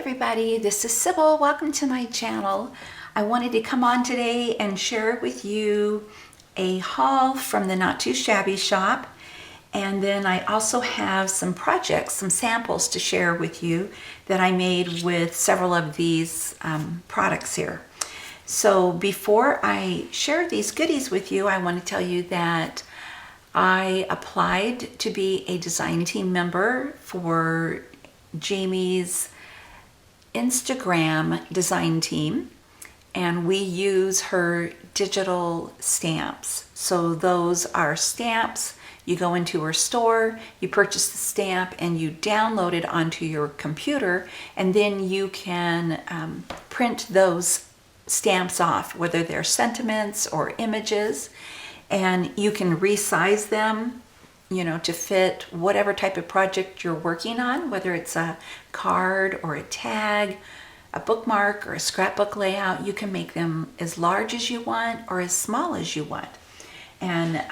everybody, this is Sybil. Welcome to my channel. I wanted to come on today and share with you a haul from the Not Too Shabby shop, and then I also have some projects, some samples to share with you that I made with several of these products here. So before I share these goodies with you, I want to tell you that I applied to be a design team member for Jamie's Instagram design team, and we use her digital stamps. So those are stamps. You go into her store, you purchase the stamp, and you download it onto your computer, and then you can print those stamps off, whether they're sentiments or images, and you can resize them, you know, to fit whatever type of project you're working on, whether it's a card or a tag, a bookmark or a scrapbook layout. You can make them as large as you want or as small as you want. And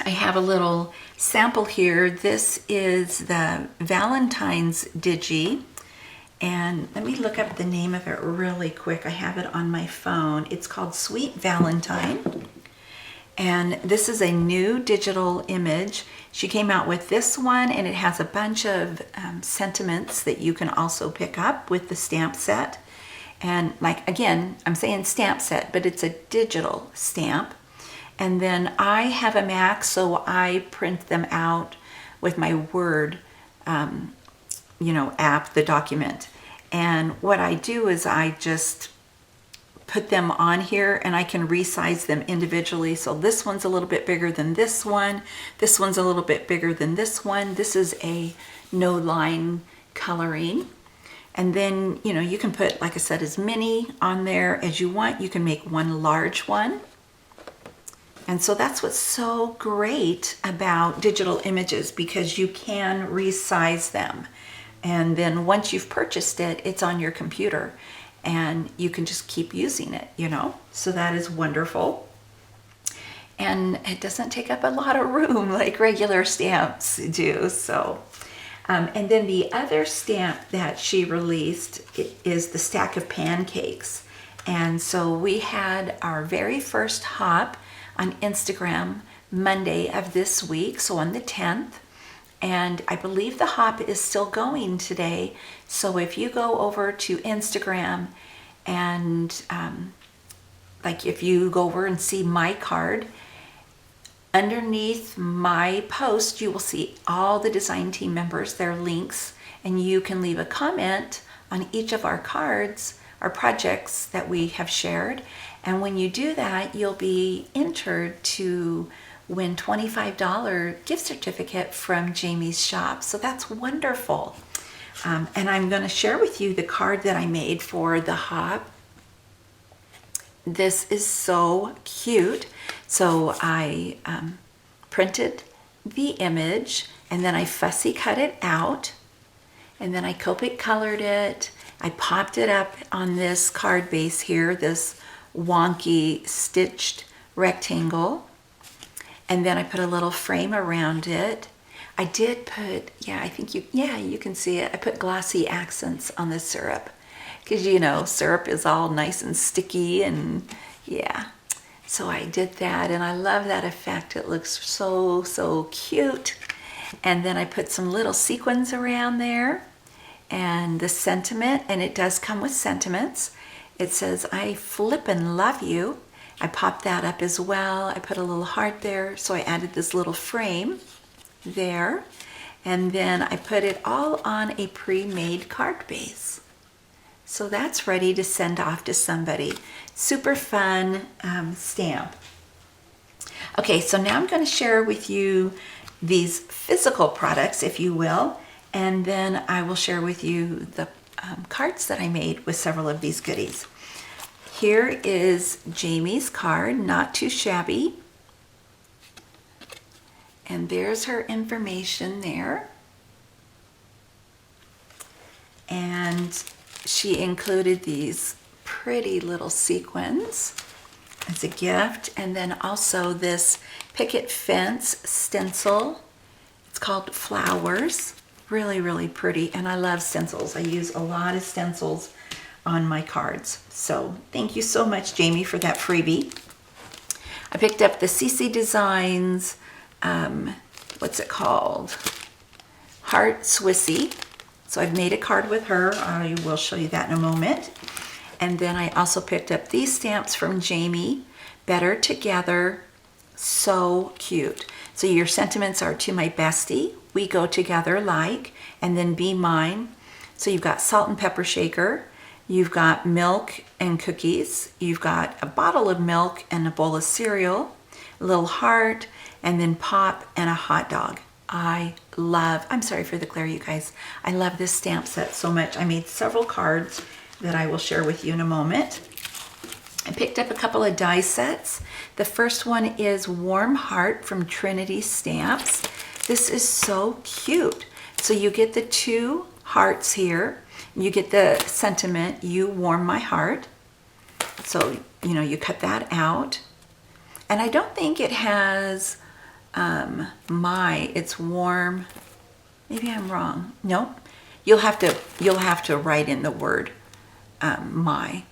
I have a little sample here. This is the Valentine's Digi, and let me look up the name of it really quick. I have it on my phone. It's called Sweet Valentine. And this is a new digital image. She came out with this one, and it has a bunch of sentiments that you can also pick up with the stamp set. And like, again, I'm saying stamp set, but it's a digital stamp. And then I have a Mac, so I print them out with my Word, app, the document. And what I do is I just put them on here, and I can resize them individually. So this one's a little bit bigger than this one. This one's a little bit bigger than this one. This is a no line coloring. And then, you know, you can put, like I said, as many on there as you want. You can make one large one. And so that's what's so great about digital images, because you can resize them. And then once you've purchased it, it's on your computer, and you can just keep using it, you know? So that is wonderful. And it doesn't take up a lot of room like regular stamps do. So, and then the other stamp that she released is the stack of pancakes. And so we had our very first hop on Instagram Monday of this week, so on the 10th. And I believe the hop is still going today. So if you go over to Instagram and like if you go over and see my card, underneath my post, you will see all the design team members, their links, and you can leave a comment on each of our cards, our projects that we have shared. And when you do that, you'll be entered to win $25 gift certificate from Jamie's shop. So that's wonderful. And I'm going to share with you the card that I made for the hop. This is so cute. So I printed the image, and then I fussy cut it out, and then I Copic colored it. I popped it up on this card base here, this wonky stitched rectangle. And then I put a little frame around it. I did put, I think you can see it. I put glossy accents on the syrup, because you know, syrup is all nice and sticky, and yeah. So I did that, and I love that effect. It looks so, so cute. And then I put some little sequins around there, and the sentiment, and it does come with sentiments. It says, "I flippin' love you." I popped that up as well. I put a little heart there, so I added this little frame there. And then I put it all on a pre-made card base. So that's ready to send off to somebody. Super fun stamp. Okay, so now I'm going to share with you these physical products, if you will, and then I will share with you the cards that I made with several of these goodies. Here is Jamie's card, Not Too Shabby. And there's her information there. And she included these pretty little sequins as a gift. And then also this picket fence stencil. It's called Flowers. Really, really pretty. And I love stencils. I use a lot of stencils on my cards. So thank you so much, Jamie, for that freebie. I picked up the CC Designs, what's it called? Heart Swissy. So I've made a card with her. I will show you that in a moment. And then I also picked up these stamps from Jamie, Better Together. So cute. So your sentiments are to my bestie, we go together like, and then be mine. So you've got salt and pepper shaker, you've got milk and cookies, you've got a bottle of milk and a bowl of cereal, a little heart, and then pop and a hot dog. I'm sorry for the glare, you guys. I love this stamp set so much. I made several cards that I will share with you in a moment. I picked up a couple of die sets. The first one is Warm Heart from Trinity Stamps. This is so cute. So you get the 2 hearts here. You get the sentiment, you warm my heart. So, you know, you cut that out. And I don't think it has it's warm. Maybe I'm wrong. No, you'll have to write in the word my.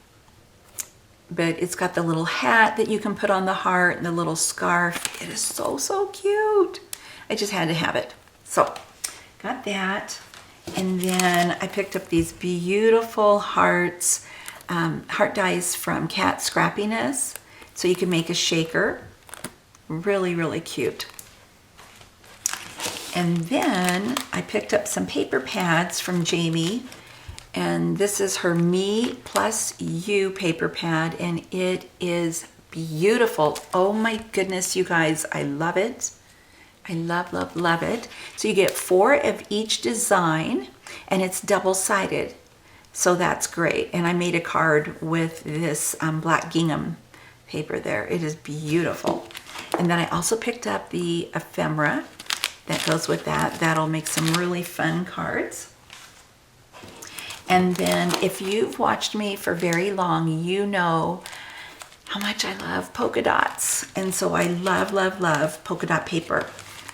But it's got the little hat that you can put on the heart and the little scarf. It is so, so cute. I just had to have it. So, got that. And then I picked up these beautiful hearts, heart dies from Cat Scrappiness. So you can make a shaker. Really, really cute. And then I picked up some paper pads from Jamie. And this is her Me Plus You paper pad, and it is beautiful. Oh my goodness, you guys, I love it. I love, love, love it. So you get 4 of each design, and it's double-sided. So that's great. And I made a card with this black gingham paper there. It is beautiful. And then I also picked up the ephemera that goes with that. That'll make some really fun cards. And then if you've watched me for very long, you know how much I love polka dots. And so I love, love, love polka dot paper.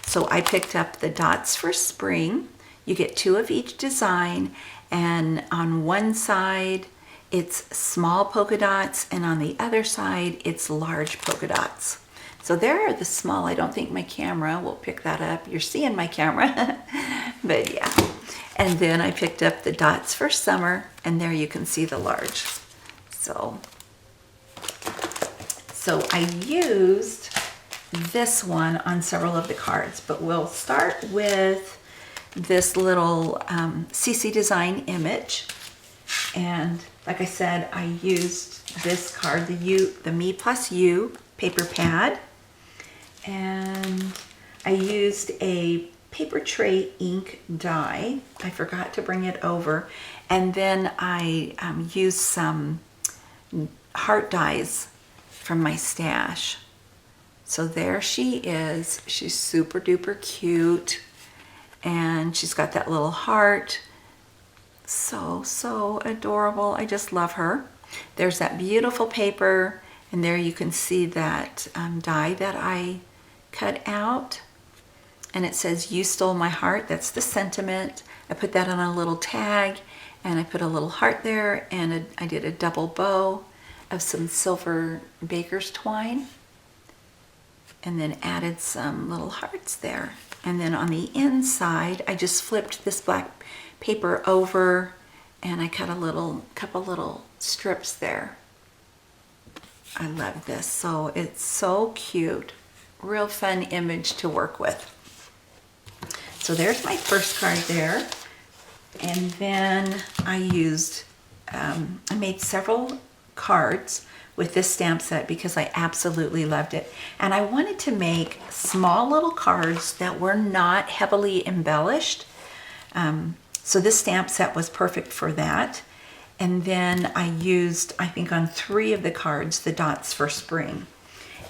So I picked up the Dots for Spring. You get 2 of each design, and on one side it's small polka dots, and on the other side it's large polka dots. So there are the small. I don't think my camera will pick that up. You're seeing my camera, but yeah. And then I picked up the Dots for Summer, and there you can see the large. So I used this one on several of the cards, but we'll start with this little CC Design image. And like I said, I used this card, the Me Plus You paper pad, and I used a paper tray ink die. I forgot to bring it over. And then I used some heart dies from my stash. So there she is. She's super duper cute. And she's got that little heart. So, so adorable. I just love her. There's that beautiful paper. And there you can see that die that I cut out. And it says, "You stole my heart." That's the sentiment. I put that on a little tag, and I put a little heart there, and I did a double bow of some silver baker's twine, and then added some little hearts there. And then on the inside, I just flipped this black paper over, and I cut a couple little strips there. I love this. So it's so cute. Real fun image to work with. So there's my first card there. And then I used, I made several cards with this stamp set because I absolutely loved it. And I wanted to make small little cards that were not heavily embellished. So this stamp set was perfect for that. And then I used, I think on 3 of the cards, the Dots for Spring.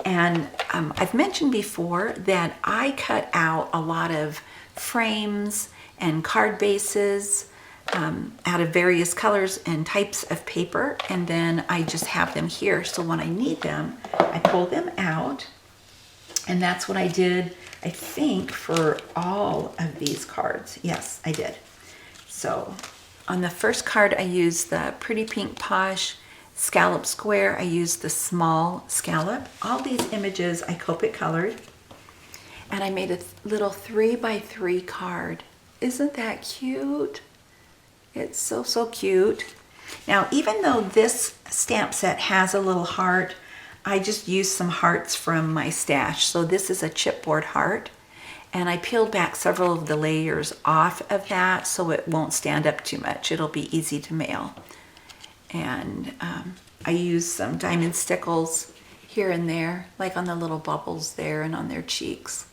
And I've mentioned before that I cut out a lot of frames and card bases out of various colors and types of paper, and then I just have them here. So when I need them, I pull them out, and that's what I did. I think for all of these cards. Yes, I did. So on the first card, I used the Pretty Pink Posh scallop square. I used the small scallop. All these images I Copic colored. And I made a little 3x3 card. Isn't that cute? It's so, so cute. Now, even though this stamp set has a little heart, I just used some hearts from my stash. So this is a chipboard heart. And I peeled back several of the layers off of that so it won't stand up too much. It'll be easy to mail. And I used some diamond stickles here and there, like on the little bubbles there and on their cheeks.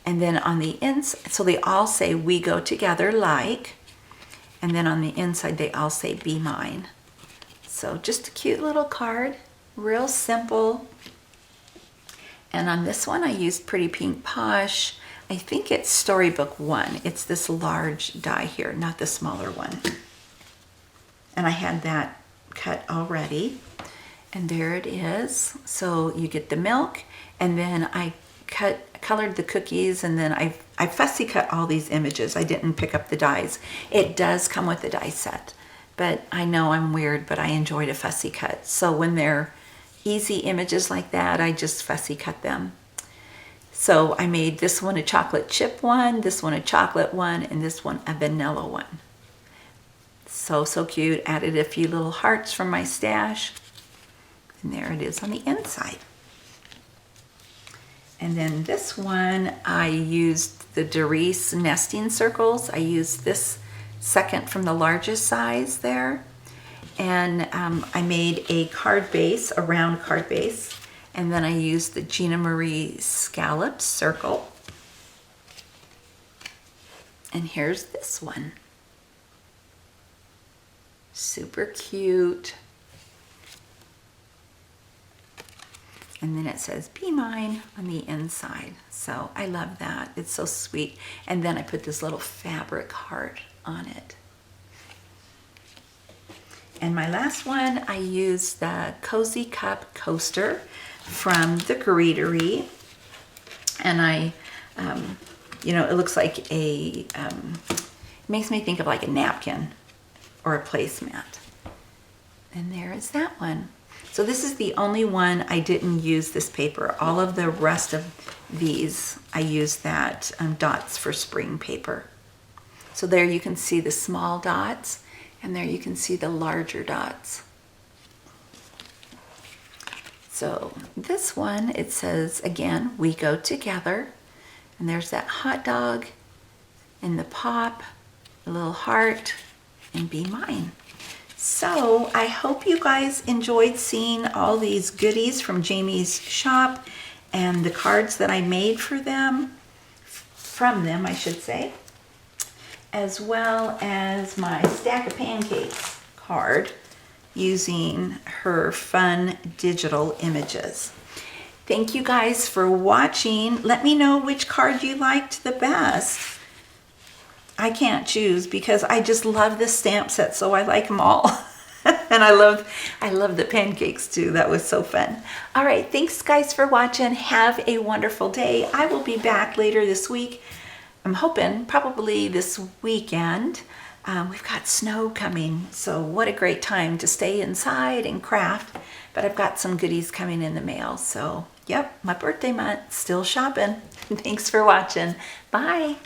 And then on the inside, so they all say, "We go together like," and then on the inside they all say, "Be mine." So just a cute little card, real simple. And on this one I used Pretty Pink Posh. I think it's Storybook 1. It's this large die here, not the smaller one. And I had that cut already. And there it is. So you get the milk, and then I colored the cookies, and then I fussy cut all these images. I didn't pick up the dies. It does come with the die set, but I know I'm weird, but I enjoyed a fussy cut. So when they're easy images like that, I just fussy cut them. So I made this one a chocolate chip one, this one a chocolate one, and this one a vanilla one. So, so cute. Added a few little hearts from my stash. And there it is on the inside. And then this one, I used the Doris nesting circles. I used this second from the largest size there. And I made a card base, a round card base. And then I used the Gina Marie scallop circle. And here's this one. Super cute. And then it says, "Be mine" on the inside. So I love that. It's so sweet. And then I put this little fabric heart on it. And my last one, I used the Cozy Cup coaster from the Greetery. And I, you know, it looks like it makes me think of like a napkin or a placemat. And there is that one. So this is the only one I didn't use this paper. All of the rest of these, I used that dots for spring paper. So there you can see the small dots, and there you can see the larger dots. So this one, it says, again, "We go together." And there's that hot dog and the pop, a little heart, and "Be mine." So I hope you guys enjoyed seeing all these goodies from Jamie's shop and the cards that I made for them, from them I should say, as well as my Stack of Pancakes card using her fun digital images. Thank you guys for watching. Let me know which card you liked the best. I can't choose because I just love this stamp set, so I like them all. And I love the pancakes too. That was so fun. All right, thanks guys for watching. Have a wonderful day. I will be back later this week. I'm hoping probably this weekend. We've got snow coming, so what a great time to stay inside and craft. But I've got some goodies coming in the mail. So, yep, my birthday month, still shopping. Thanks for watching. Bye.